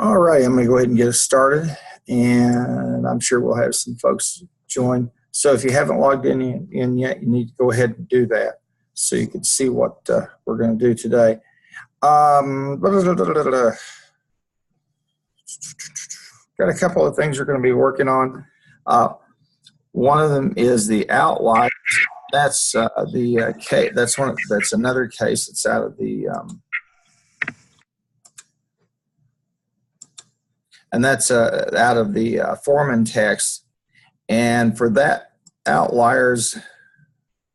All right, I'm going to go ahead and get us started, and I'm sure we'll have some folks join. So if you haven't logged in yet, you need to go ahead and do that so you can see what we're going to do today. Got a couple of things we're going to be working on. One of them is the outline. That's the case. That's another case that's out of the and that's out of the Foreman text. And for that outliers,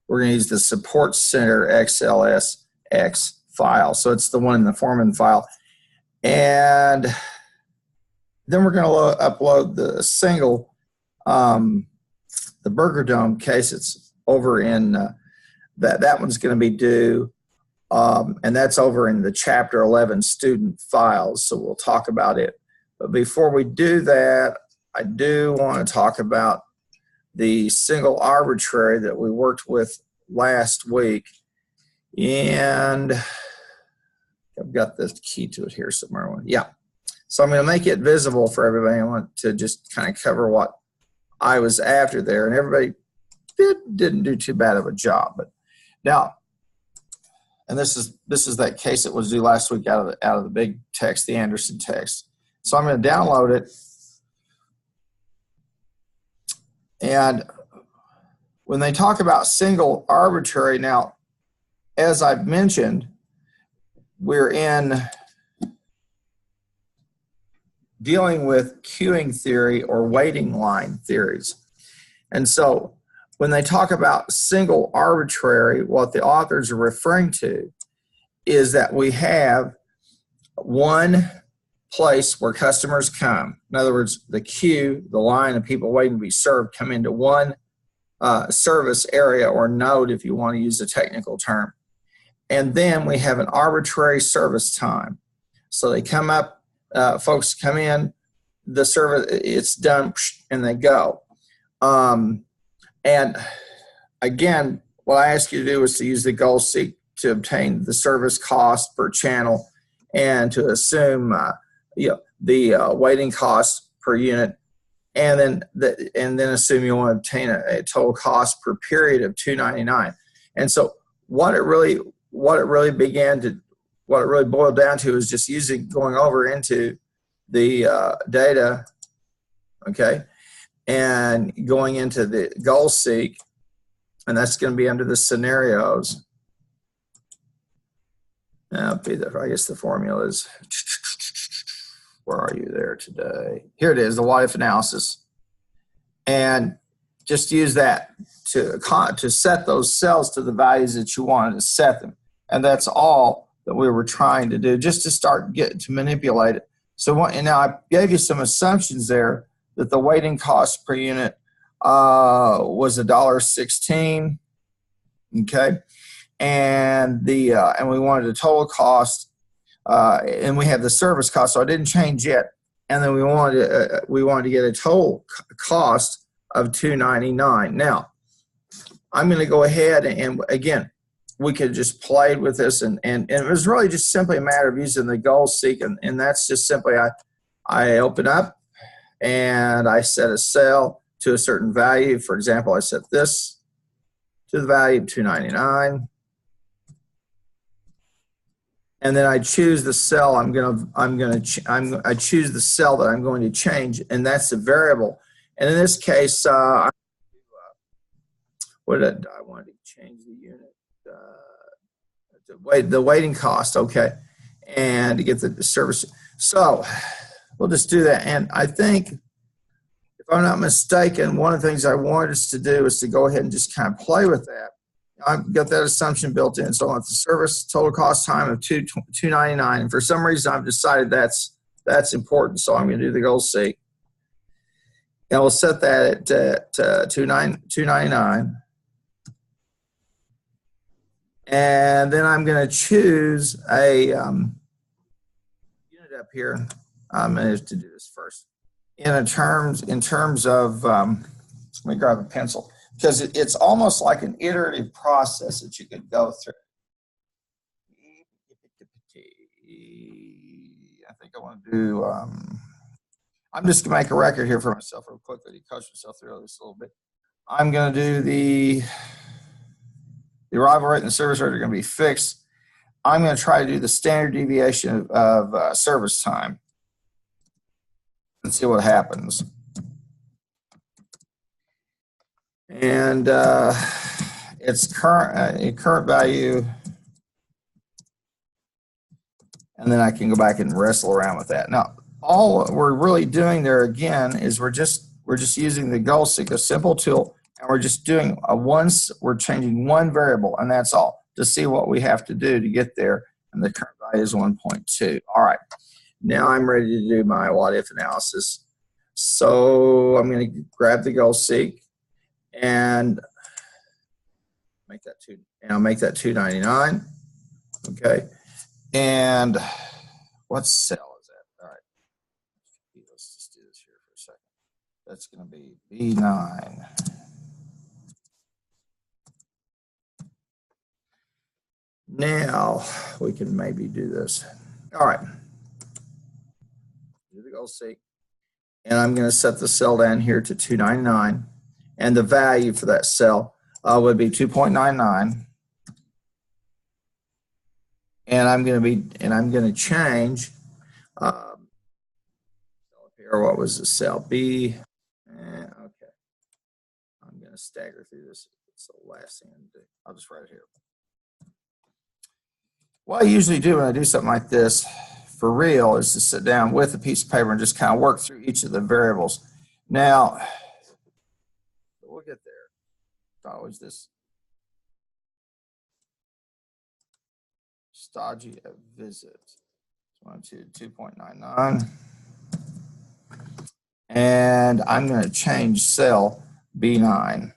we're going to use the support center XLSX file. So it's the one in the Foreman file. And then we're going to upload the single, the Burger Dome case. It's over in, that one's going to be due. And that's over in the Chapter 11 student files. So we'll talk about it. But before we do that, I do want to talk about the single arbitrary that we worked with last week. And I've got the key to it here somewhere. Yeah. So I'm going to make it visible for everybody. I want to just kind of cover what I was after there. And everybody didn't do too bad of a job. But now, and this is that case that was due last week out of the big text, the Anderson text. So I'm going to download it. And when they talk about single arbitrary, now, as I've mentioned, we're dealing with queuing theory or waiting line theories. And so when they talk about single arbitrary, what the authors are referring to is that we have one place where customers come. In other words, the queue, the line of people waiting to be served, come into one service area or node, if you want to use a technical term. And then we have an arbitrary service time. So they come up, folks come in, the service, it's done, and they go. And again, what I ask you to do is to use the goal seek to obtain the service cost per channel and to assume the waiting cost per unit, and then assume you want to obtain a total cost per period of $2.99. And so what it really boiled down to is just going over into the data, okay, and going into the goal seek, and that's going to be under the scenarios. I guess the formula is, where are you there today? Here it is, the what if analysis. And just use that to set those cells to the values that you wanted to set them. And that's all that we were trying to do, just to start to manipulate it. And now I gave you some assumptions there that the waiting cost per unit was $1.16, okay? And we wanted a total cost, and we have the service cost, so I didn't change yet. And then we wanted to get a total cost of $2.99. Now, I'm going to go ahead and again, we could just play with this, and it was really just simply a matter of using the goal seek, and that's just simply I open up and I set a cell to a certain value. For example, I set this to the value of $2.99. And then I choose the cell I choose the cell that I'm going to change, and that's the variable. And in this case, what did I want to change the unit? The waiting cost, okay, and to get the service. So we'll just do that. And I think, if I'm not mistaken, one of the things I wanted us to do is to go ahead and just kind of play with that. I've got that assumption built in. So I want the service total cost time of $2.99, and for some reason I've decided that's important. So I'm going to do the goal seek, and we'll set that at $2.99, and then I'm going to choose a unit up here. I'm going to do this first in terms of. Let me grab a pencil, because it's almost like an iterative process that you could go through. I think I want to do, I'm just going to make a record here for myself real quickly to coach myself through this a little bit. I'm going to do the arrival rate and the service rate are going to be fixed. I'm going to try to do the standard deviation of service time and see what happens. And its current value, and then I can go back and wrestle around with that. Now, all we're really doing there again is we're just using the goal seek, a simple tool, and we're just doing we're changing one variable, and that's all, to see what we have to do to get there, and the current value is 1.2. All right, now I'm ready to do my what if analysis. So I'm going to grab the goal seek and make that I'll make that 299. Okay, and what cell is that? All right, let's just do this here for a second. That's going to be B9. Now we can maybe do this. All right, do the goal seek, and I'm going to set the cell down here to 299, and the value for that cell would be 2.99. And I'm going to change here. What was the cell? B. Okay. I'm going to stagger through this. It's the last thing I'm going to do. I'll just write it here. What I usually do when I do something like this for real is to sit down with a piece of paper and just kind of work through each of the variables. Now, we'll get there. It's always this stodgy a visit. 2.99. And I'm going to change cell B9.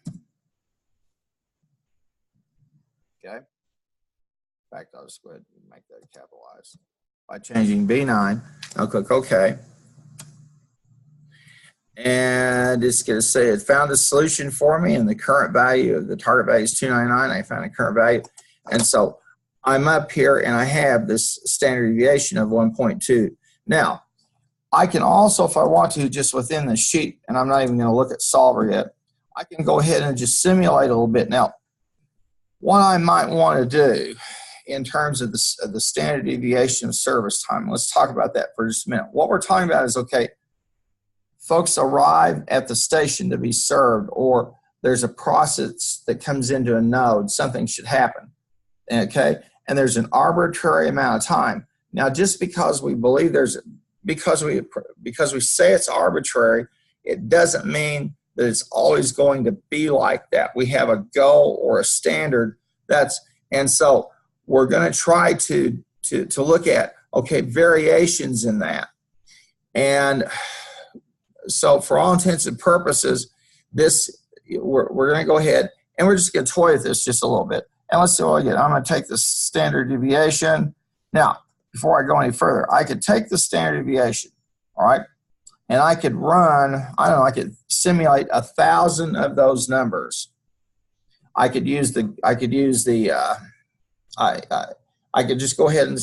Okay. In fact, I'll just go ahead and make that capitalized by changing B9. I'll click OK. And it's going to say it found a solution for me, and the current value of the target value is 299. I found a current value. And so I'm up here and I have this standard deviation of 1.2. Now, I can also, if I want to, just within the sheet, and I'm not even going to look at solver yet, I can go ahead and just simulate a little bit. Now, what I might want to do in terms of the standard deviation of service time, let's talk about that for just a minute. What we're talking about is, okay, folks arrive at the station to be served, or there's a process that comes into a node, something should happen, okay? And there's an arbitrary amount of time. Now, just because we believe because we say it's arbitrary, it doesn't mean that it's always going to be like that. We have a goal or a standard and so we're going to try to look at, okay, variations in that. And so for all intents and purposes, we're going to go ahead and we're just going to toy with this just a little bit. And let's see what I get. I'm going to take the standard deviation. Now, before I go any further, I could take the standard deviation, all right, and I could run, I don't know, I could simulate 1,000 of those numbers. I could just go ahead and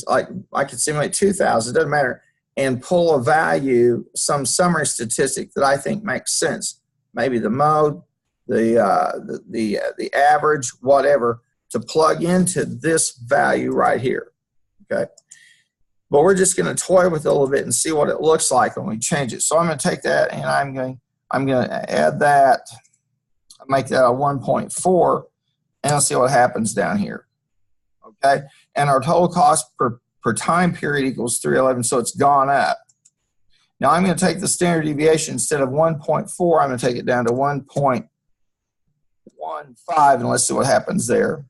I could simulate 2,000, doesn't matter, and pull a value, some summary statistic that I think makes sense. Maybe the mode, the average, whatever, to plug into this value right here. Okay. But we're just going to toy with it a little bit and see what it looks like when we change it. So I'm going to take that and I'm going to add that, make that a 1.4, and I'll see what happens down here. Okay, and our total cost per time period equals 311, so it's gone up. Now I'm going to take the standard deviation, instead of 1.4, I'm going to take it down to 1.15, and let's see what happens there.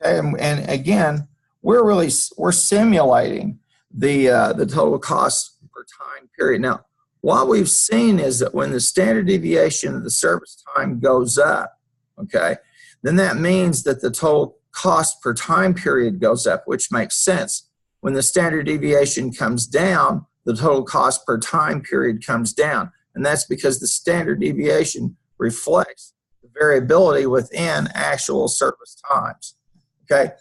Okay, and again, we're simulating the total cost per time period. Now, what we've seen is that when the standard deviation of the service time goes up, okay, then that means that the total cost per time period goes up, which makes sense. When the standard deviation comes down, the total cost per time period comes down. And that's because the standard deviation reflects the variability within actual service times. Okay?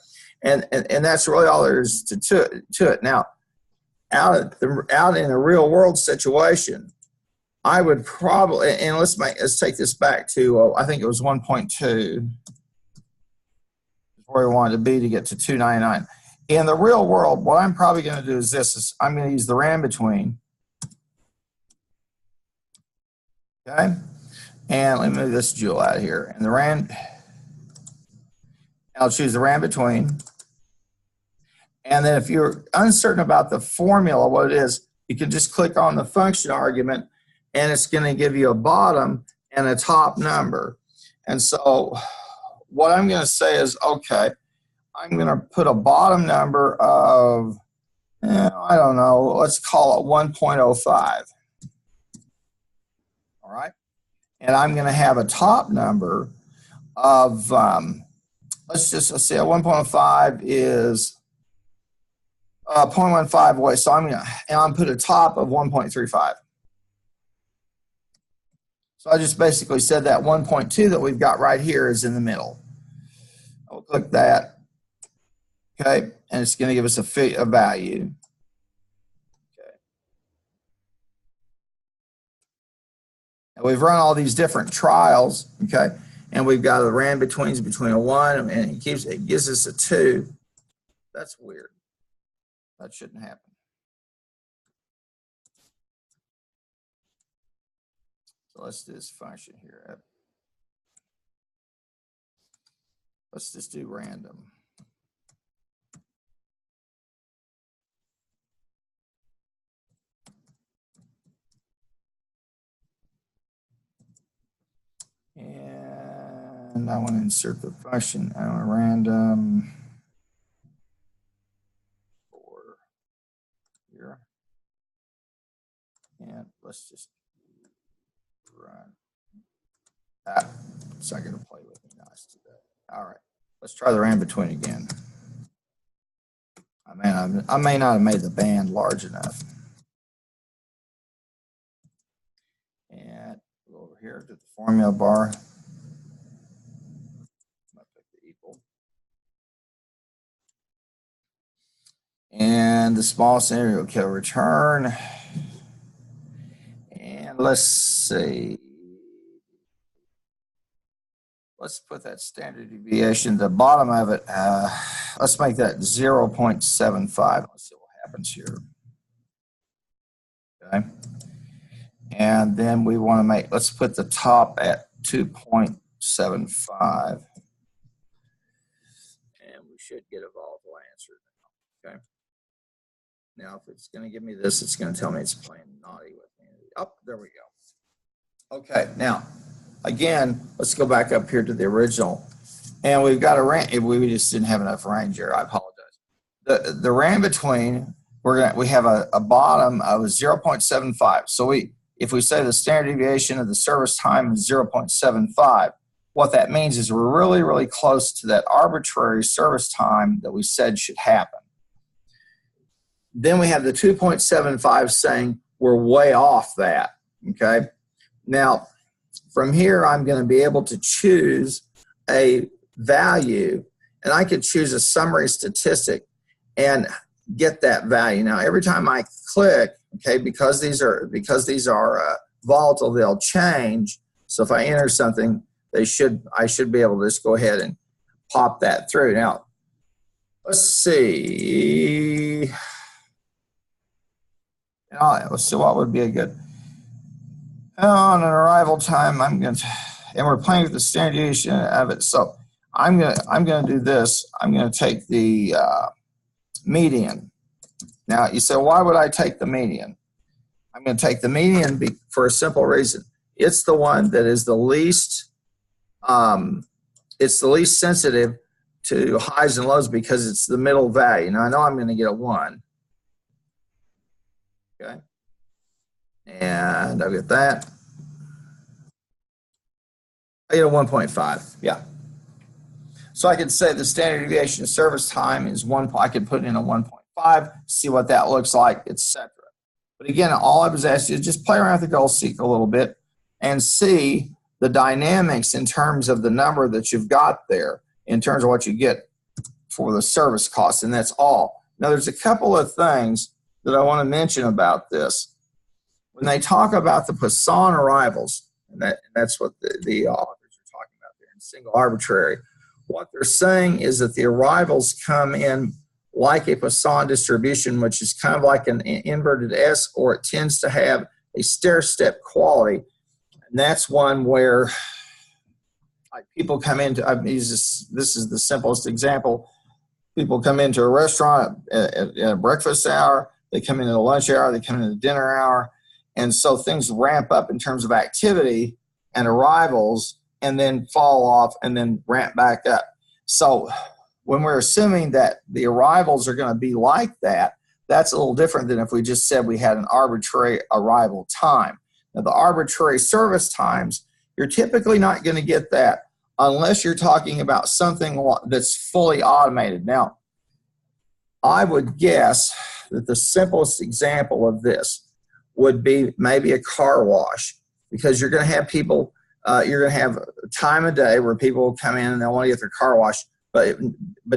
And that's really all there is to it. Now, out in a real world situation, I would probably, and let's take this back to I think it was 1.2 where we wanted to be to get to 299. In the real world, what I'm probably going to do is this: I'm going to use the rand between. Okay, and let me move this jewel out of here, and the rand. I'll choose the rand between. And then if you're uncertain about the formula, what it is, you can just click on the function argument, and it's going to give you a bottom and a top number. And so what I'm going to say is, okay, I'm going to put a bottom number of, I don't know, let's call it 1.05. All right. And I'm going to have a top number of, let's say 1.05 is 0.15 away. So I'm going to put a top of 1.35. So I just basically said that 1.2 that we've got right here is in the middle. I'll click that. Okay, and it's going to give us a value. Okay. And we've run all these different trials. Okay, and we've got a rand between a 1, and it gives us a 2. That's weird. That shouldn't happen. So let's do this function here. Let's just do random. And I want to insert the function. I want random for here. And let's just run that. It's not going to play with me nice today. All right. Let's try the rand between again. I may not have made the band large enough. And go over here to the formula bar. And the small scenario, okay, return. And let's see. Let's put that standard deviation at the bottom of it. Let's make that 0.75. Let's see what happens here. Okay. And then we want to let's put the top at 2.75. And we should get a volatile answer now. Okay. Now, if it's going to give me this, it's going to tell me it's playing naughty with me. Oh, there we go. Okay, now, again, let's go back up here to the original. And we've got a range. We just didn't have enough range here. I apologize. The rand between, we have a bottom of 0.75. So if we say the standard deviation of the service time is 0.75, what that means is we're really, really close to that arbitrary service time that we said should happen. Then we have the 2.75 saying we're way off that, okay? Now, from here, I'm going to be able to choose a value, and I could choose a summary statistic and get that value. Now, every time I click, okay, because these are volatile, they'll change. So if I enter something, I should be able to just go ahead and pop that through. Now, let's see. Let's see what would be a good. On an arrival time, and we're playing with the standard deviation of it. So I'm gonna do this. I'm gonna take the median. Now you say, why would I take the median? I'm gonna take the median for a simple reason. It's the one that is the least. It's the least sensitive to highs and lows because it's the middle value. Now I know I'm going to get a 1. Okay. And I'll get that. I get a 1.5. Yeah. So I could say the standard deviation of service time is 1. I could put in a 1.5, see what that looks like, etc. But again, all I was asking is just play around with the goal seek a little bit and see the dynamics in terms of the number that you've got there, in terms of what you get for the service cost, and that's all. Now, there's a couple of things that I want to mention about this. When they talk about the Poisson arrivals, and that's what the authors are talking about there in single arbitrary, what they're saying is that the arrivals come in like a Poisson distribution, which is kind of like an inverted S, or it tends to have a stair-step quality. And that's one where people come into, this is the simplest example. People come into a restaurant at a breakfast hour, they come into the lunch hour, they come into the dinner hour, and so things ramp up in terms of activity and arrivals and then fall off and then ramp back up. So when we're assuming that the arrivals are going to be like that, that's a little different than if we just said we had an arbitrary arrival time. Now, the arbitrary service times, you're typically not going to get that unless you're talking about something that's fully automated. Now, I would guess that the simplest example of this would be maybe a car wash, because you're going to have people, you're going to have a time of day where people will come in and they'll want to get their car washed. But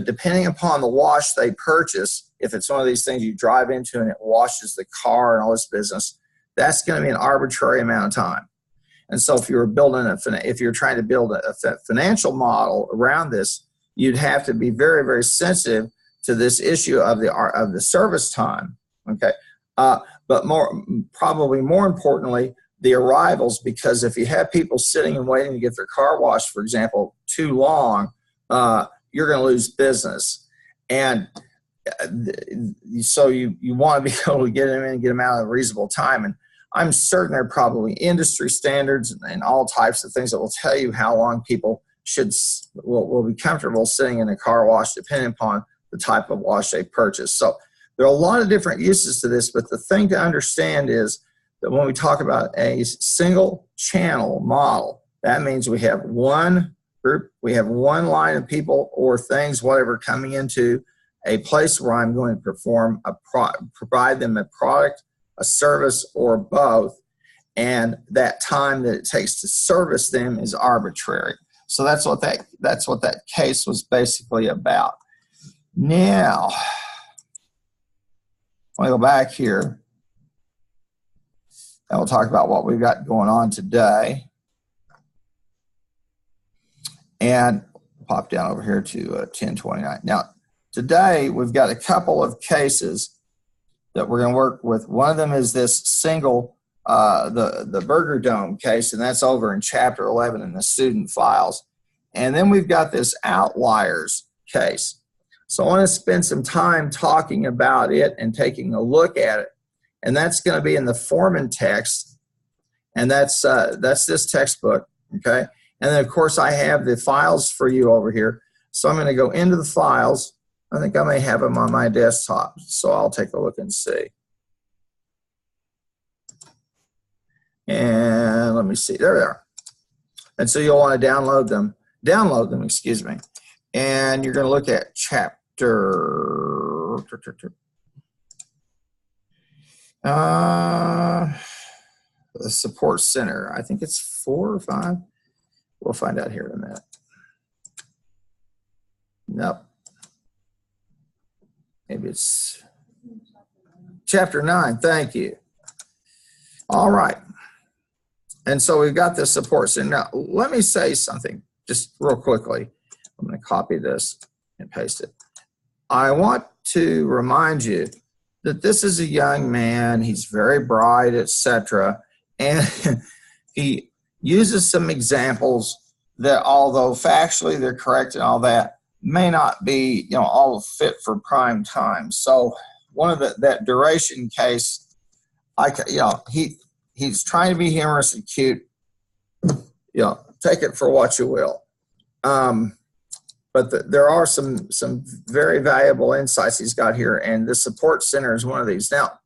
depending upon the wash they purchase, if it's one of these things you drive into and it washes the car and all this business, that's going to be an arbitrary amount of time. And so if you're trying to build a financial model around this, you'd have to be very, very sensitive to this issue of the service time. Okay, but probably more importantly, the arrivals, because if you have people sitting and waiting to get their car washed, for example, too long, you're going to lose business. And so you want to be able to get them in and get them out in a reasonable time. And I'm certain there are probably industry standards and all types of things that will tell you how long people will be comfortable sitting in a car wash, depending upon the type of wash they purchase. So there are a lot of different uses to this, but the thing to understand is that when we talk about a single channel model, that means we have one group, we have one line of people or things, whatever, coming into a place where I'm going to provide them a product, a service, or both, and that time that it takes to service them is arbitrary. So that's what that case was basically about. Now, I want to go back here, and we'll talk about what we've got going on today. And pop down over here to 1029. Now, today we've got a couple of cases that we're going to work with. One of them is this single, the Burger Dome case, and that's over in Chapter 11 in the student files. And then we've got this outliers case. So I want to spend some time talking about it and taking a look at it. And that's going to be in the Foreman text, and that's this textbook, okay? And then, of course, I have the files for you over here. So I'm going to go into the files. I think I may have them on my desktop, so I'll take a look and see. And let me see. There they are. And so you'll want to download them, excuse me. And you're going to look at chapter the support center. I think it's 4 or 5. We'll find out here in a minute. Nope. Maybe it's chapter 9. Thank you. All right. And so we've got this support center. Now, let me say something just real quickly. I'm going to copy this and paste it. I want to remind you that this is a young man. He's very bright, etc. And he uses some examples that, although factually they're correct and all that, may not be, all fit for prime time. So one of that duration case, he's trying to be humorous and cute. Take it for what you will. But there are some very valuable insights he's got here, and the support center is one of these. Now,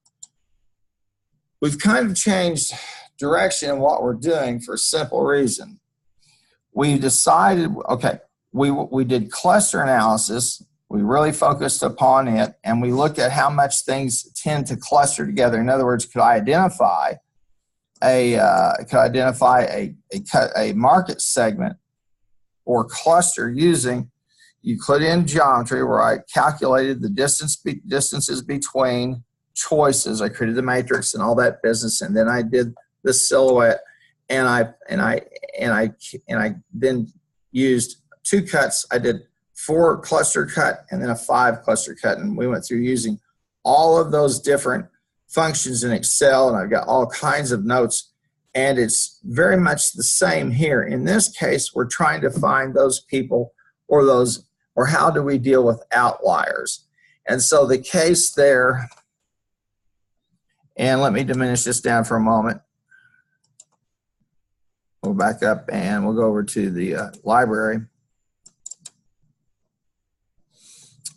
we've kind of changed direction in what we're doing for a simple reason. We decided, okay, we did cluster analysis. We really focused upon it, and we looked at how much things tend to cluster together. In other words, could I identify a market segment or cluster using Euclidean geometry, where I calculated the distances between choices. I created the matrix and all that business, and then I did the silhouette, and I then used 2 cuts. I did 4 cluster cut and then a 5 cluster cut, and we went through using all of those different functions in Excel, and I've got all kinds of notes, and it's very much the same here. In this case, we're trying to find those people or how do we deal with outliers. And so the case there, and let me diminish this down for a moment. We'll back up and we'll go over to the library.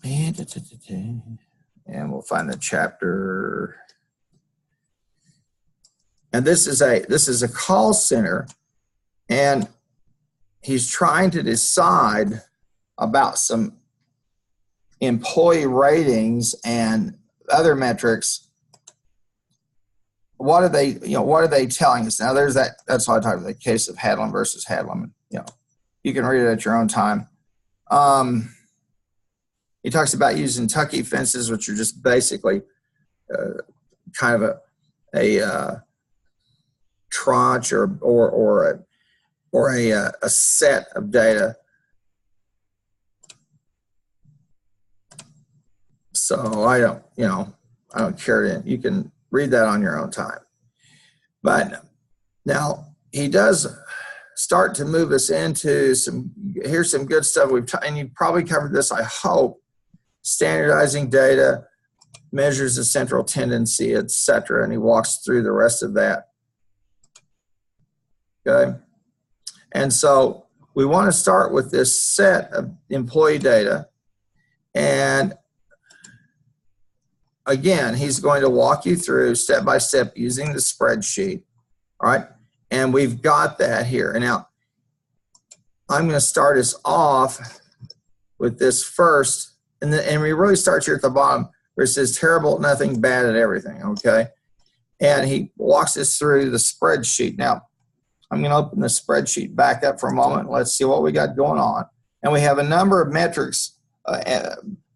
And we'll find the chapter. And this is a call center, and he's trying to decide about some employee ratings and other metrics. What are they telling us? Now that's why I talked about the case of Hadlam versus Hadlam. You can read it at your own time. He talks about using tucky fences, which are just basically kind of a tranche or a set of data. So I don't care to, you can read that on your own time. But now he does start to move us into here's some good stuff and you probably covered this, I hope. Standardizing data, measures of central tendency, etc. And he walks through the rest of that. Okay. And so we want to start with this set of employee data. And again, he's going to walk you through step by step using the spreadsheet. All right. And we've got that here. And now I'm going to start us off with this first. And we really start here at the bottom where it says terrible at nothing, bad at everything. Okay. And he walks us through the spreadsheet. Now, I'm going to open the spreadsheet back up for a moment. Let's see what we got going on. And we have a number of metrics.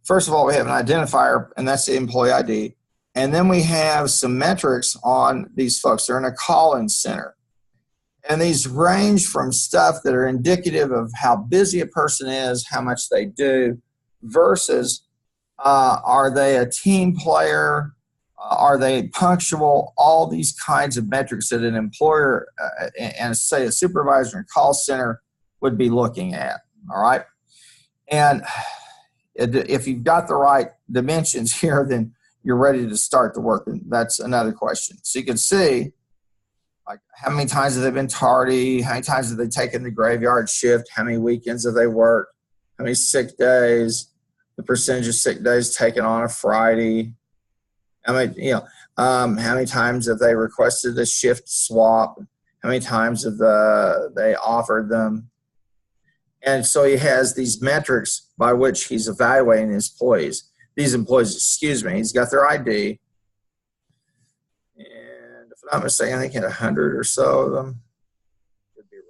First of all, we have an identifier, and that's the employee ID. And then we have some metrics on these folks. They're in a call-in center. And these range from stuff that are indicative of how busy a person is, how much they do, versus are they a team player, are they punctual, all these kinds of metrics that an employer and say a supervisor in a call center would be looking at, all right? And if you've got the right dimensions here, then you're ready to start the work, and that's another question. So you can see, like, how many times have they been tardy, how many times have they taken the graveyard shift, how many weekends have they worked, how many sick days, the percentage of sick days taken on a Friday, how many times have they requested a shift swap, how many times have they offered them. And so he has these metrics by which he's evaluating his employees. These employees, he's got their ID. And if I'm not mistaken, I think he had 100 or so of them. Could be wrong.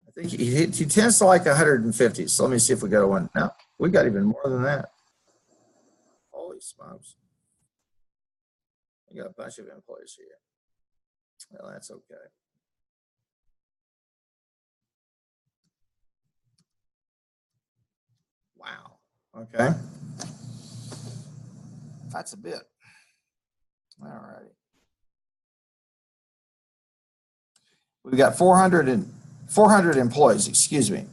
I think he tends to like 150. So let me see if we got one. No, we got even more than that. Holy smokes. We got a bunch of employees here. Well, that's okay. Wow. Okay. That's a bit. All righty. We've got 400 employees, excuse me.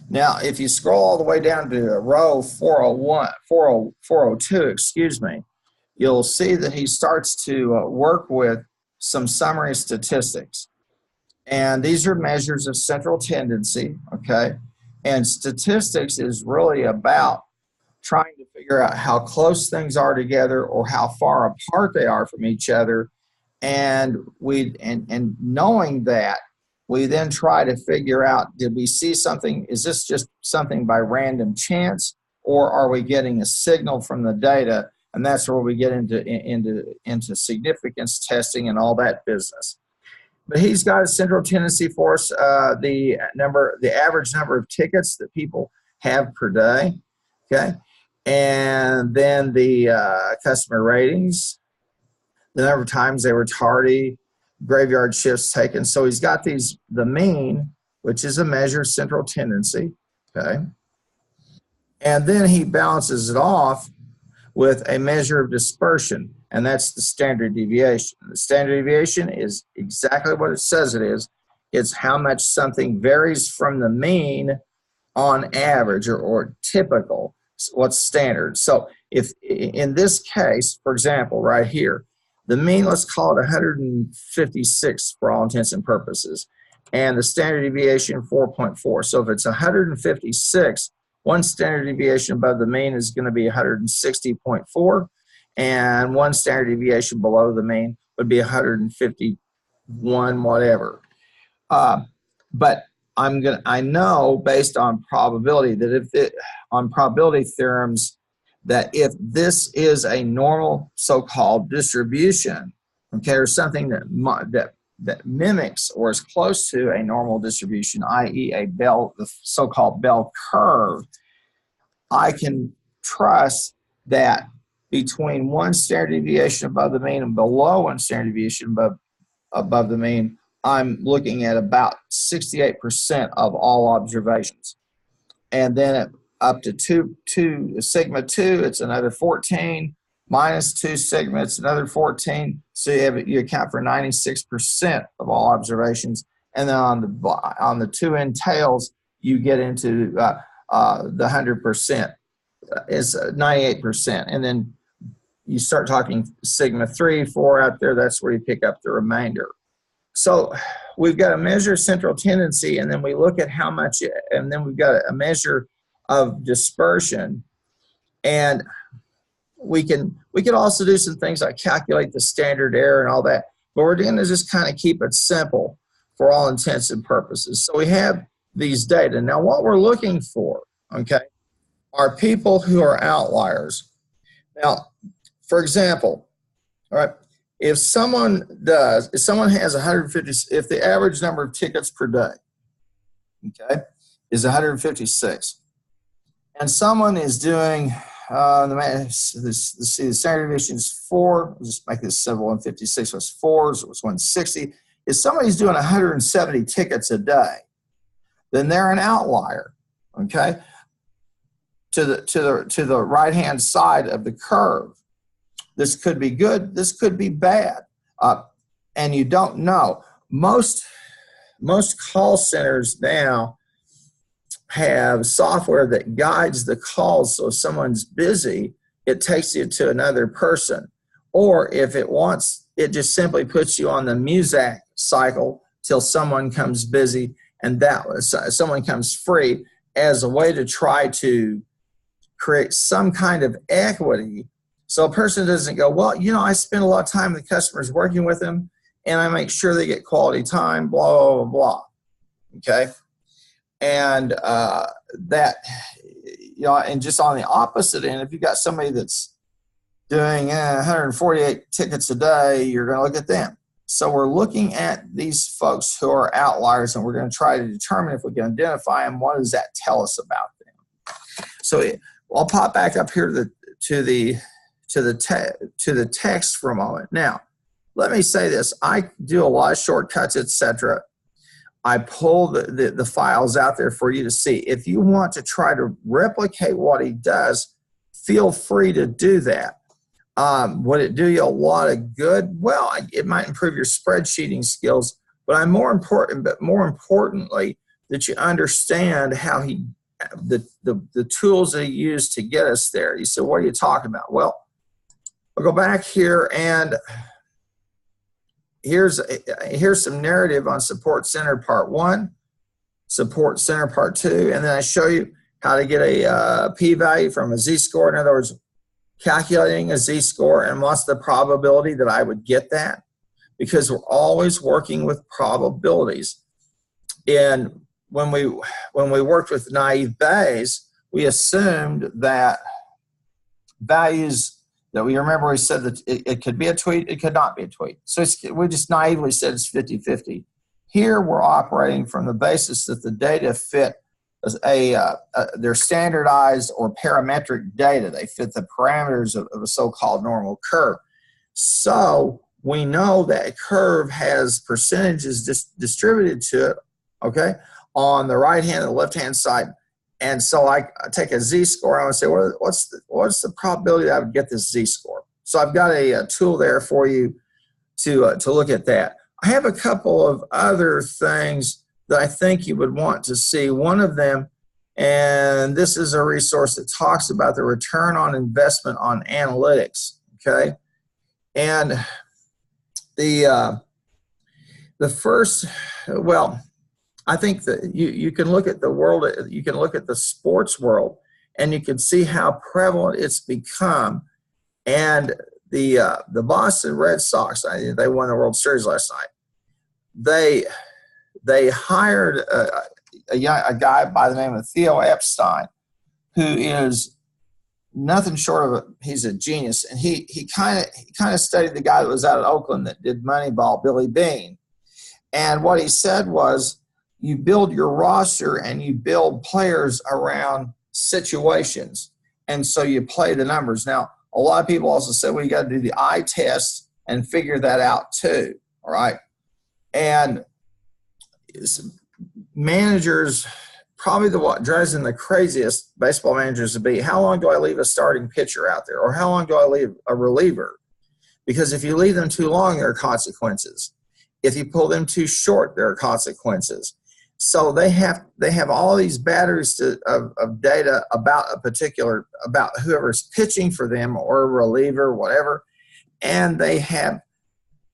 Now, if you scroll all the way down to row 402, excuse me, you'll see that he starts to work with some summary statistics. And these are measures of central tendency, okay? And statistics is really about trying to figure out how close things are together or how far apart they are from each other. And knowing that, we then try to figure out, did we see something? Is this just something by random chance, or are we getting a signal from the data? And that's where we get into significance testing and all that business. But he's got a central tendency for us, the average number of tickets that people have per day, okay? And then the customer ratings, the number of times they were tardy, graveyard shifts taken. So he's got the mean, which is a measure of central tendency, okay? And then he balances it off with a measure of dispersion, and that's the standard deviation. The standard deviation is exactly what it says it is. It's how much something varies from the mean on average or typical, what's standard. So if in this case, for example, right here, the mean, let's call it 156 for all intents and purposes, and the standard deviation 4.4. So if it's 156, one standard deviation above the mean is going to be 160.4, and one standard deviation below the mean would be 151, whatever. But I know based on probability that on probability theorems, that if this is a normal so-called distribution, okay, or something that mimics or is close to a normal distribution, i.e. the so-called bell curve, I can trust that between one standard deviation above the mean and below one standard deviation above the mean, I'm looking at about 68% of all observations. And then up to 2 sigma 2, it's another 14. Minus 2 sigma, it's another 14. So you account for 96% of all observations. And then on the 2 end tails, you get into the 100%. It's 98%. And then you start talking sigma 3, 4 out there. That's where you pick up the remainder. So we've got a measure of central tendency, and then we look at how much, and then we've got a measure of dispersion. And we can also do some things like calculate the standard error and all that, but we're going to just kind of keep it simple for all intents and purposes. So we have these data. Now what we're looking for, okay, are people who are outliers. Now, for example, all right, if someone has 150, if the average number of tickets per day, okay, is 156, and someone is doing, the standard deviation is 4, we'll just make this simple, 156 was 4, so it was 160. If somebody's doing 170 tickets a day, then they're an outlier, okay? To the right-hand side of the curve. This could be good, this could be bad, and you don't know. Most call centers now have software that guides the calls, so if someone's busy, it takes you to another person. Or if it wants, it just simply puts you on the Muzak cycle till someone comes busy and someone comes free, as a way to try to create some kind of equity. So a person doesn't go, well, you know, I spend a lot of time with the customers working with them, and I make sure they get quality time, blah, blah, blah, okay? And that, you know, and just on the opposite end, if you've got somebody that's doing 148 tickets a day, you're going to look at them. So we're looking at these folks who are outliers, and we're going to try to determine if we can identify them. What does that tell us about them? So I'll pop back up here to the text for a moment. Now, let me say this. I do a lot of shortcuts, etc. I pull the files out there for you to see. If you want to try to replicate what he does, feel free to do that. Would it do you a lot of good? Well, it might improve your spreadsheeting skills, but more importantly, that you understand how the tools that he used to get us there. You say, what are you talking about? Well, I'll go back here, and here's some narrative on Support Center Part 1, Support Center Part 2, and then I show you how to get a p-value from a z-score. In other words, calculating a z-score and what's the probability that I would get that, because we're always working with probabilities. And when we worked with naive Bayes, we assumed that values that we said that it could be a tweet, it could not be a tweet. So we just naively said it's 50-50. Here we're operating from the basis that the data fit they're standardized or parametric data. They fit the parameters of a so-called normal curve. So we know that curve has percentages distributed to it, okay, on the right-hand and the left-hand side. And so I take a z-score, and I would say, what's the probability that I would get this z-score? So I've got a tool there for you to look at that. I have a couple of other things that I think you would want to see. One of them, and this is a resource that talks about the return on investment on analytics, okay? And the first, well, I think that you can look at the world, you can look at the sports world, and you can see how prevalent it's become. And the Boston Red Sox, they won the World Series last night. They hired a guy by the name of Theo Epstein, who is nothing short of he's a genius. And he kind of studied the guy that was out of Oakland that did Moneyball, Billy Beane. And what he said was, you build your roster and you build players around situations. And so you play the numbers. Now, a lot of people also say, well, you got to do the eye test and figure that out too. All right. And managers, probably what drives them the craziest baseball managers to be, how long do I leave a starting pitcher out there? Or how long do I leave a reliever? Because if you leave them too long, there are consequences. If you pull them too short, there are consequences. So they have all these batteries of data about about whoever's pitching for them or a reliever, whatever, and they have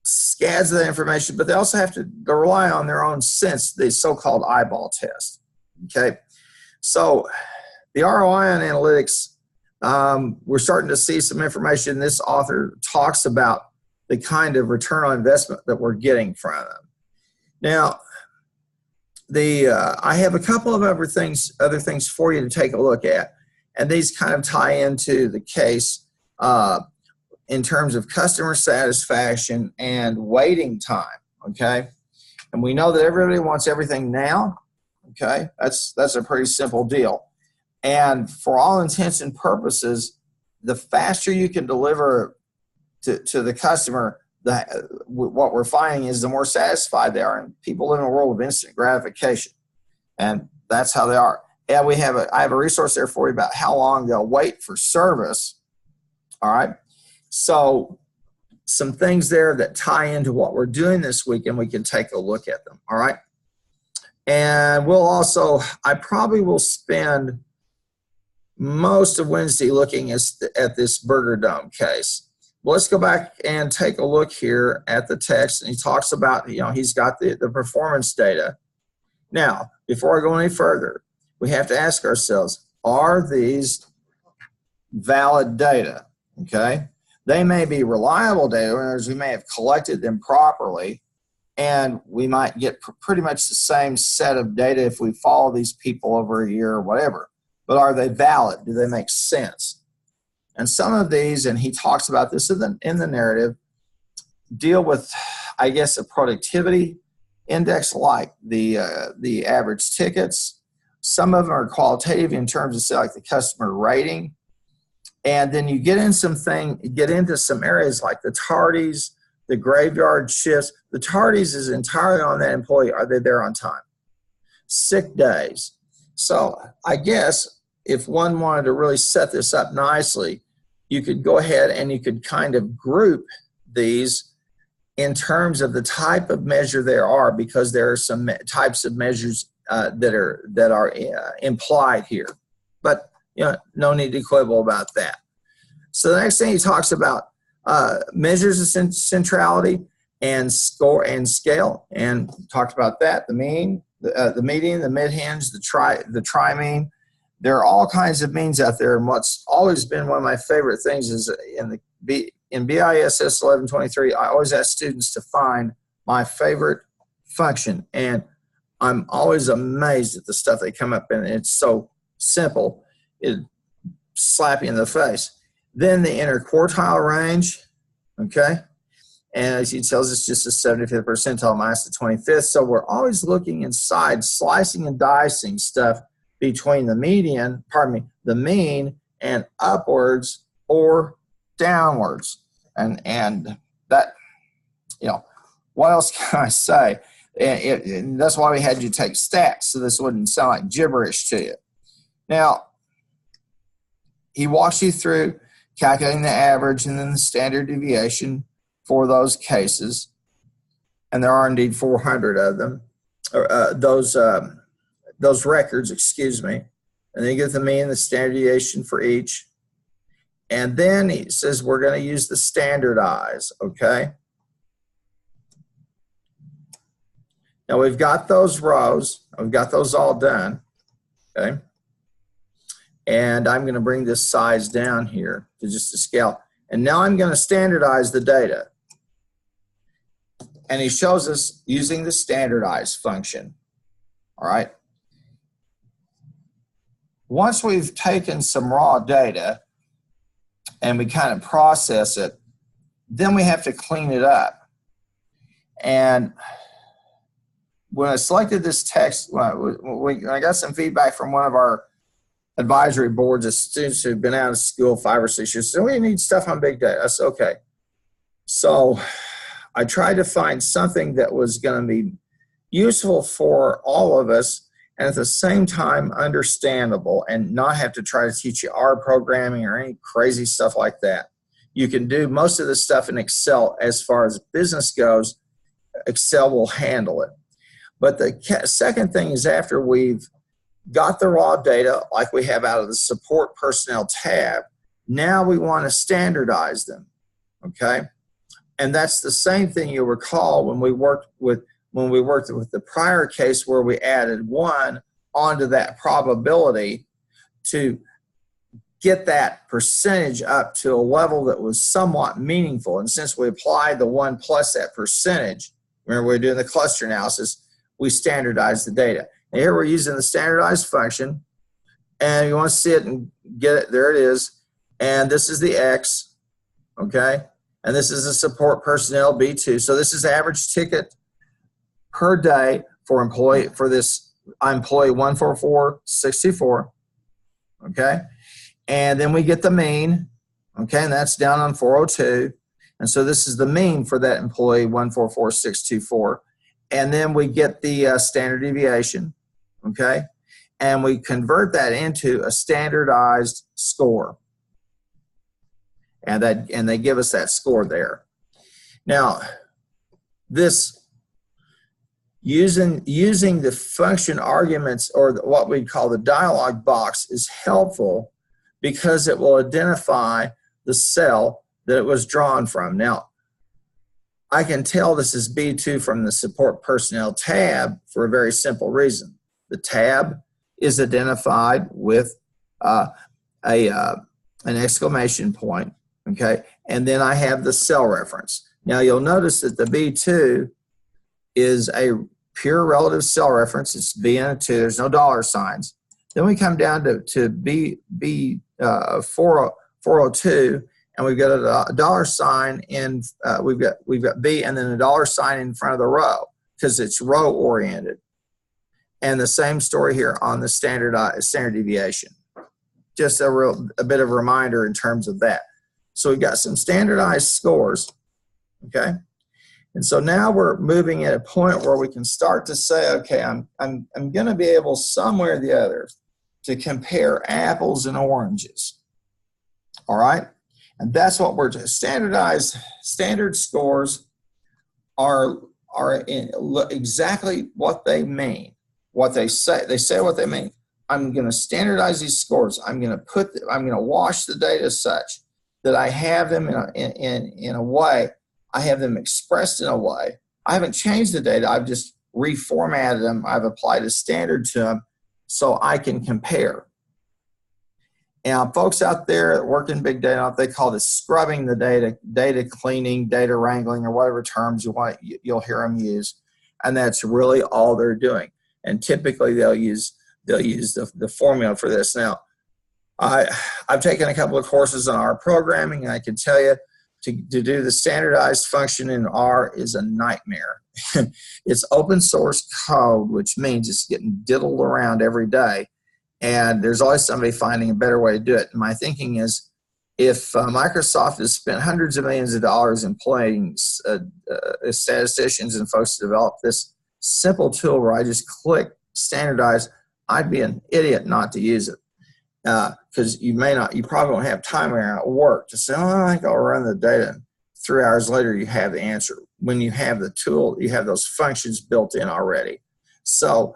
scads of that information, but they also have to rely on their own sense, the so-called eyeball test. Okay, so the ROI on analytics, we're starting to see some information. This author talks about the kind of return on investment that we're getting from them. Now, I have a couple of other things for you to take a look at, and these kind of tie into the case in terms of customer satisfaction and waiting time. Okay, and we know that everybody wants everything now. Okay, that's a pretty simple deal, and for all intents and purposes, the faster you can deliver to the customer, what we're finding is the more satisfied they are, and people live in a world of instant gratification, and that's how they are. And I have a resource there for you about how long they'll wait for service. All right, so some things there that tie into what we're doing this week, and we can take a look at them. All right, and I probably will spend most of Wednesday looking at this Burger Dome case. Well, let's go back and take a look here at the text. And he talks about, he's got the performance data. Now, before I go any further, we have to ask ourselves, are these valid data? Okay. They may be reliable data, or we may have collected them properly, and we might get pretty much the same set of data if we follow these people over a year or whatever. But are they valid? Do they make sense? And some of these, and he talks about this in the narrative, deal with, I guess, a productivity index like the average tickets. Some of them are qualitative in terms of, say, like the customer rating. And then you get into some areas like the tardies, the graveyard shifts. The tardies is entirely on that employee. Are they there on time? Sick days. So I guess if one wanted to really set this up nicely, you could go ahead and you could kind of group these in terms of the type of measure there are, because there are some types of measures that are implied here. But no need to quibble about that. So the next thing he talks about measures of centrality and score and scale, and talked about that. The mean, the median, the mid-hinge, the tri-mean. There are all kinds of means out there, and what's always been one of my favorite things is in BISS 1123, I always ask students to find my favorite function, and I'm always amazed at the stuff they come up in. It's so simple, it slap you in the face. Then the interquartile range, okay, and as he tells us, just the 75th percentile minus the 25th. So we're always looking inside, slicing and dicing stuff between the median, pardon me, the mean and upwards or downwards. And that, you know, what else can I say? And that's why we had you take stats, so this wouldn't sound like gibberish to you. Now, he walks you through calculating the average and then the standard deviation for those cases. And there are indeed 400 of them, those records, excuse me. And then you get the mean and the standard deviation for each. And then he says we're going to use the standardize, okay? Now we've got those rows. We've got those all done, okay? And I'm going to bring this size down here to just a scale. And now I'm going to standardize the data. And he shows us using the standardize function, all right? Once we've taken some raw data and we kind of process it, then we have to clean it up. And when I selected this text, when I got some feedback from one of our advisory boards of students who've been out of school 5 or 6 years, so we need stuff on big data. I said, okay. So I tried to find something that was going to be useful for all of us and at the same time understandable and not have to try to teach you R programming or any crazy stuff like that. You can do most of this stuff in Excel. As far as business goes, Excel will handle it. But the second thing is, after we've got the raw data like we have out of the support personnel tab, now we want to standardize them, okay? And that's the same thing you'll recall when we worked with the prior case where we added 1 onto that probability to get that percentage up to a level that was somewhat meaningful. And since we applied the 1 plus that percentage, remember we were doing the cluster analysis, we standardized the data. And here we're using the standardized function, and you want to see it and get it, there it is. And this is the X, okay? And this is the support personnel B2. So this is average ticket per day for this employee 14464, okay? And then we get the mean, okay, and that's down on 402. And so this is the mean for that employee 144624. And then we get the standard deviation, okay? And we convert that into a standardized score. And they give us that score there. Now, this using the function arguments, or what we call the dialog box, is helpful because it will identify the cell that it was drawn from. Now, I can tell this is B2 from the support personnel tab for a very simple reason. The tab is identified with an exclamation point, okay? And then I have the cell reference. Now you'll notice that the B2 is a pure relative cell reference. It's B and a 2. There's no dollar signs. Then we come down to B 402, and we've got a dollar sign in. We've got B and then a dollar sign in front of the row because it's row oriented. And the same story here on the standard deviation. Just a bit of a reminder in terms of that. So we've got some standardized scores, okay? And so now we're moving at a point where we can start to say, okay, I'm going to be able somewhere or the other to compare apples and oranges, all right? And that's what we're doing. Standard scores are exactly what they mean, what they say. They say what they mean. I'm going to standardize these scores. I'm going to wash the data such that I have them in a way. I have them expressed in a way. I haven't changed the data. I've just reformatted them. I've applied a standard to them so I can compare. And folks out there that work in big data, they call this scrubbing the data cleaning, data wrangling, or whatever terms you'll hear them use. And that's really all they're doing. And typically they'll use the formula for this. Now, I've taken a couple of courses on R programming, and I can tell you to do the standardized function in R is a nightmare. It's open source code, which means it's getting diddled around every day. And there's always somebody finding a better way to do it. And my thinking is, if Microsoft has spent hundreds of millions of dollars employing statisticians and folks to develop this simple tool where I just click standardize, I'd be an idiot not to use it. Because you probably won't have time around at work to say, oh, I think I'll run the data. And 3 hours later, you have the answer. When you have the tool, you have those functions built in already. So,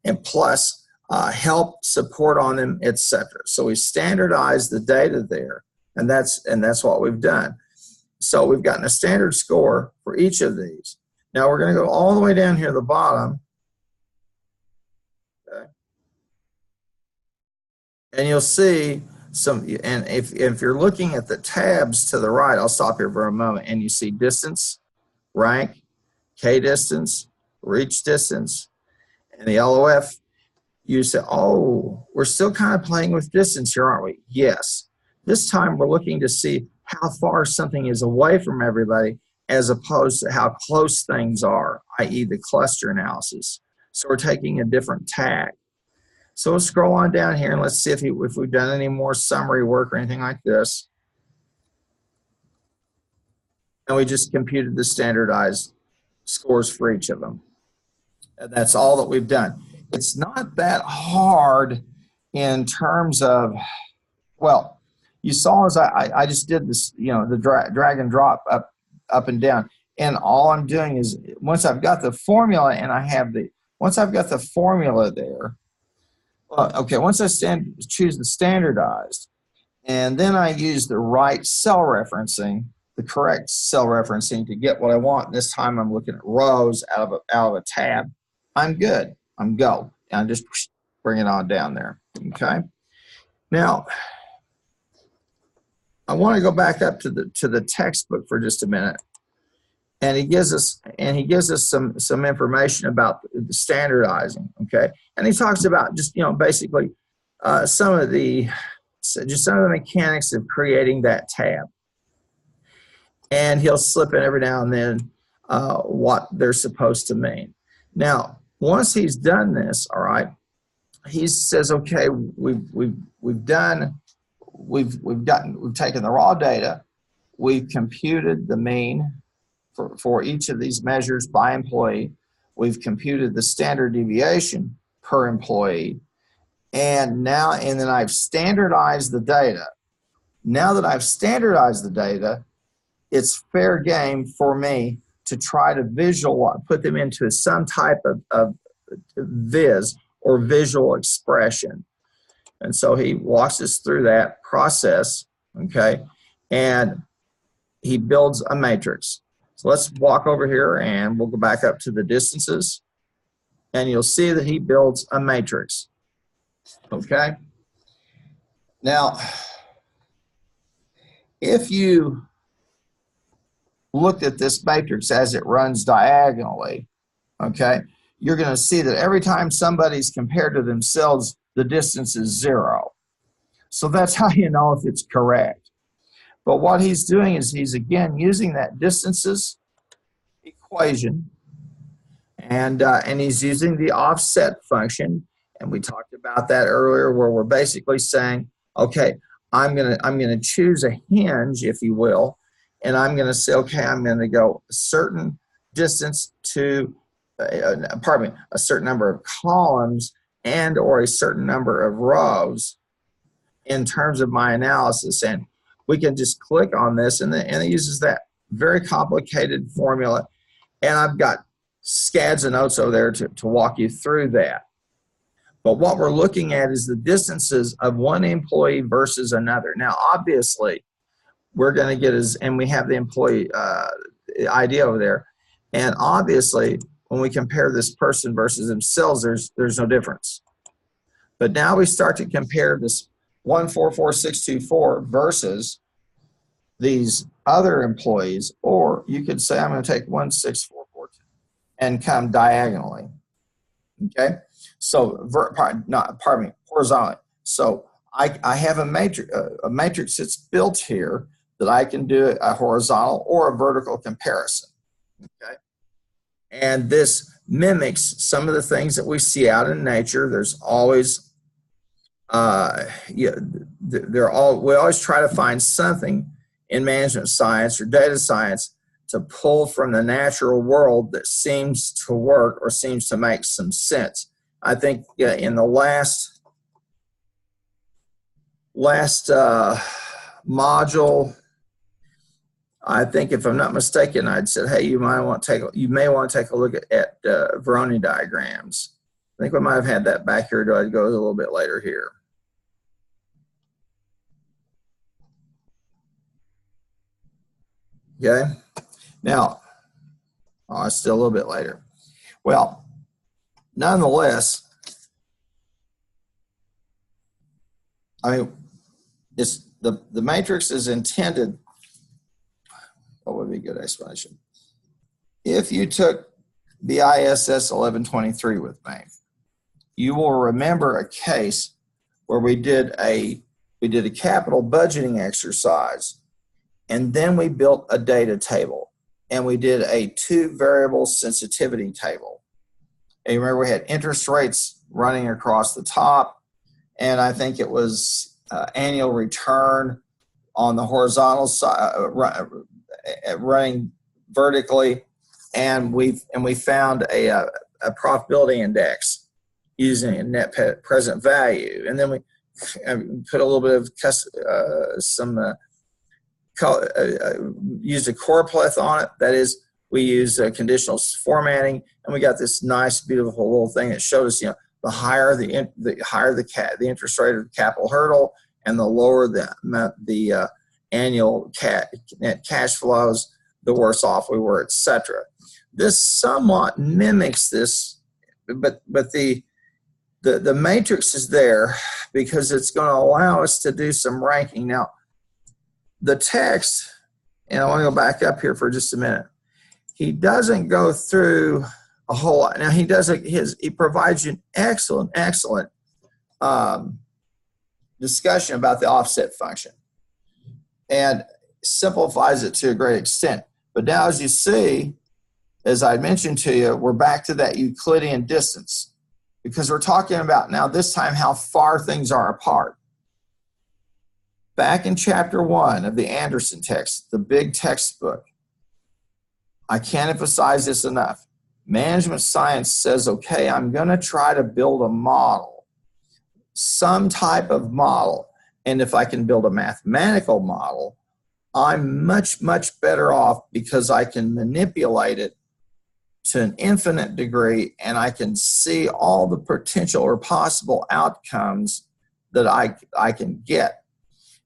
and plus, help, support on them, etc. So we standardize the data there, and that's what we've done. So we've gotten a standard score for each of these. Now we're going to go all the way down here at the bottom. Okay. And you'll see some, and if you're looking at the tabs to the right, I'll stop here for a moment, and you see distance, rank, K-distance, reach distance, and the LOF. You say, oh, we're still kind of playing with distance here, aren't we? Yes. This time we're looking to see how far something is away from everybody as opposed to how close things are, i.e. the cluster analysis. So we're taking a different tag. So we'll scroll on down here and let's see if we've done any more summary work or anything like this. And we just computed the standardized scores for each of them. And that's all that we've done. It's not that hard in terms of, well, you saw as I just did this, the drag and drop up and down. And all I'm doing is once I've got the formula and once I've got the formula there, okay, once I choose the standardized, and then I use the right cell referencing, the correct cell referencing to get what I want. This time I'm looking at rows out of a tab. I'm good. I'm go. And I just bring it on down there. Okay. Now, I want to go back up to the textbook for just a minute. And he gives us some information about the standardizing, okay? And he talks about just basically some of the mechanics of creating that tab. And he'll slip in every now and then what they're supposed to mean. Now, once he's done this, all right, he says, okay, we've taken the raw data, we've computed the mean for each of these measures by employee. We've computed the standard deviation per employee. And then I've standardized the data. Now that I've standardized the data, it's fair game for me to try to put them into some type of viz or visual expression. And so he walks us through that process, okay? And he builds a matrix. So let's walk over here and we'll go back up to the distances and you'll see that he builds a matrix, okay? Now, if you looked at this matrix as it runs diagonally, okay, you're going to see that every time somebody's compared to themselves, the distance is 0. So that's how you know if it's correct. But what he's doing is he's again using that distances equation, and he's using the offset function, and we talked about that earlier, where we're basically saying, okay, I'm gonna choose a hinge, if you will, and I'm gonna say, okay, I'm gonna go a certain distance to, a certain number of columns and or a certain number of rows in terms of my analysis. And we can just click on this, and it uses that very complicated formula. And I've got scads and notes over there to walk you through that. But what we're looking at is the distances of one employee versus another. Now, obviously, we're going to get and we have the employee ID over there. And obviously, when we compare this person versus themselves, there's no difference. But now we start to compare this 144624 versus these other employees, or you could say I'm going to take 16442 and come diagonally. Okay, so horizontally. So I have a matrix that's built here that I can do a horizontal or a vertical comparison. Okay, and this mimics some of the things that we see out in nature. There's always Yeah, we always try to find something in management science or data science to pull from the natural world that seems to work or seems to make some sense. I think in the last module, I think if I'm not mistaken, I'd said, hey, you may want to take a look at Voronoi diagrams. I think we might have had that back here. I'd go a little bit later here. Okay. Now, it's still a little bit later. Well, nonetheless, I mean, it's the matrix is intended. What would be a good explanation? If you took the ISS 1123 with me, you will remember a case where we did a capital budgeting exercise, and then we built a data table, and we did a 2 variable sensitivity table. And you remember we had interest rates running across the top, and I think it was annual return on the horizontal side, running vertically, and we found a profitability index using a net present value, and then we put a little bit of used a choropleth on it. That is, we used conditional formatting, and we got this nice, beautiful little thing that showed us, the higher the interest rate of the capital hurdle, and the lower the annual net cash flows, the worse off we were, etc. This somewhat mimics this, but the matrix is there because it's going to allow us to do some ranking. Now, the text, and I want to go back up here for just a minute. He doesn't go through a whole lot. Now, he provides you an excellent discussion about the offset function and simplifies it to a great extent. But now, as you see, as I mentioned to you, we're back to that Euclidean distance, because we're talking about now this time how far things are apart. Back in chapter 1 of the Anderson text, the big textbook, I can't emphasize this enough. Management science says, okay, I'm going to try to build a model, some type of model. And if I can build a mathematical model, I'm much, much better off because I can manipulate it to an infinite degree, and I can see all the potential or possible outcomes that I can get.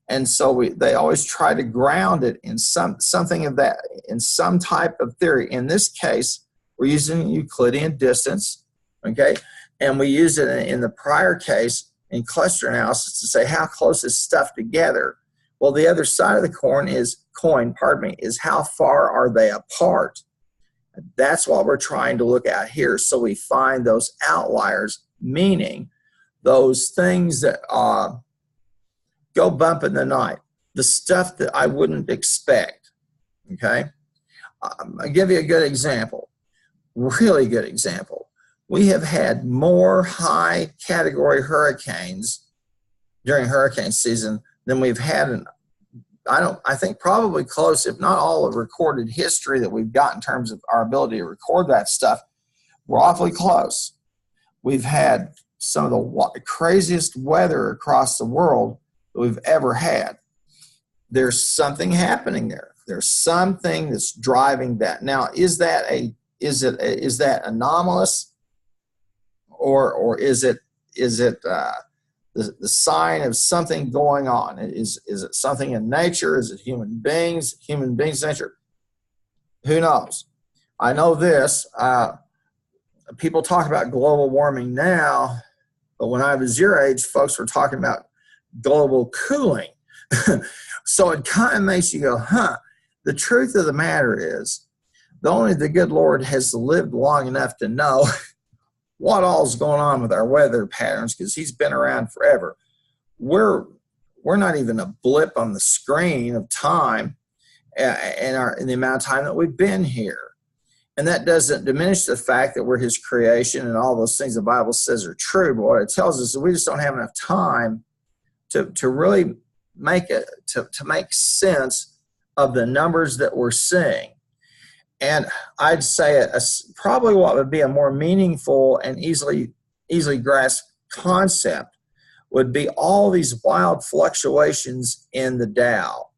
And so they always try to ground it in something of that, in some type of theory. In this case, we're using Euclidean distance, okay? And we use it in the prior case in cluster analysis to say how close is stuff together. Well, the other side of the coin is how far are they apart? That's what we're trying to look at here. So we find those outliers, meaning those things that go bump in the night, the stuff that I wouldn't expect, okay? I'll give you a good example, really good example. We have had more high category hurricanes during hurricane season than we've had I think probably close, if not all, of recorded history that we've got in terms of our ability to record that stuff. We're awfully close. We've had some of the craziest weather across the world that we've ever had. There's something happening there. There's something that's driving that. Now, is that anomalous, or is it the sign of something going on? Is it something in nature? Is it human beings' nature? Who knows? I know this. People talk about global warming now, but when I was your age, folks were talking about global cooling. So it kind of makes you go, huh. The truth of the matter is, only the good Lord has lived long enough to know what all's going on with our weather patterns, because he's been around forever. We're not even a blip on the screen of time in the amount of time that we've been here. And that doesn't diminish the fact that we're his creation and all those things the Bible says are true. But what it tells us is we just don't have enough time to really make it, to make sense of the numbers that we're seeing. And I'd say probably what would be a more meaningful and easily grasped concept would be all these wild fluctuations in the Dow.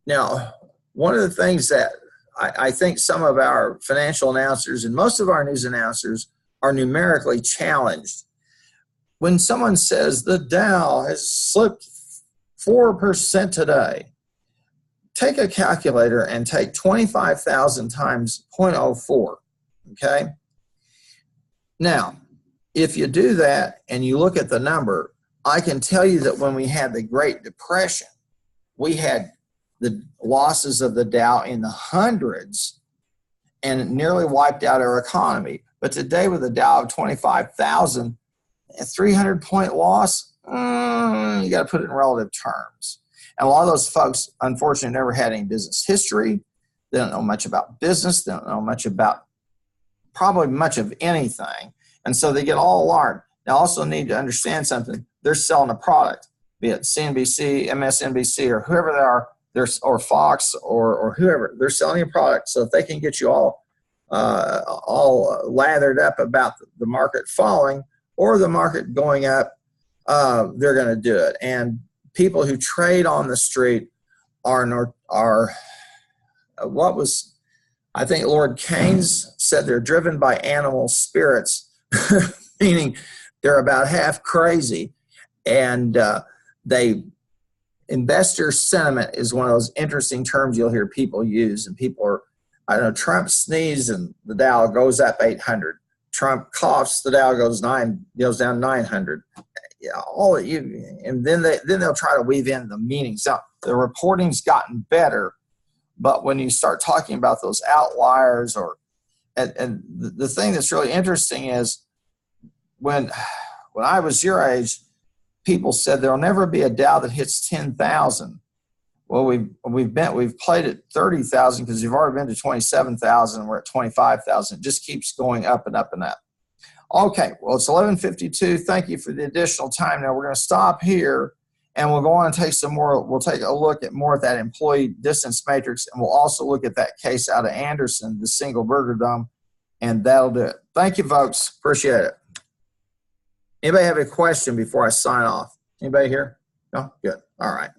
Now, one of the things that I think some of our financial announcers and most of our news announcers are numerically challenged. When someone says the Dow has slipped 4% today, take a calculator and take 25,000 times 0.04, okay? Now, if you do that and you look at the number, I can tell you that when we had the Great Depression, we had the losses of the Dow in the hundreds and it nearly wiped out our economy. But today with a Dow of 25,000, a 300-point loss, you got to put it in relative terms. And a lot of those folks, unfortunately, never had any business history. They don't know much about business. They don't know much about probably much of anything. And so they get all alarmed. They also need to understand something. They're selling a product, be it CNBC, MSNBC, or whoever they are, or Fox or whoever. They're selling a product. So if they can get you all lathered up about the market falling or the market going up, they're going to do it. And people who trade on the street are what was, I think Lord Keynes said, they're driven by animal spirits, meaning they're about half crazy. And investor sentiment is one of those interesting terms you'll hear people use. And people are, I don't know, Trump sneezes and the Dow goes up 800. Trump coughs, the Dow goes down 900. Yeah, and then they'll try to weave in the meanings. Now, the reporting's gotten better, but when you start talking about those outliers, and the thing that's really interesting is when I was your age, people said there'll never be a Dow that hits 10,000. Well, we've played at 30,000 because we've already been to 27,000 and we're at 25,000. It just keeps going up and up and up. Okay, well, it's 11:52. Thank you for the additional time. Now we're going to stop here and we'll go on and take some more. We'll take a look at more of that employee distance matrix, and we'll also look at that case out of Anderson, the single burger dome, and that'll do it. Thank you, folks. Appreciate it. Anybody have a question before I sign off? Anybody here? No? Good. All right.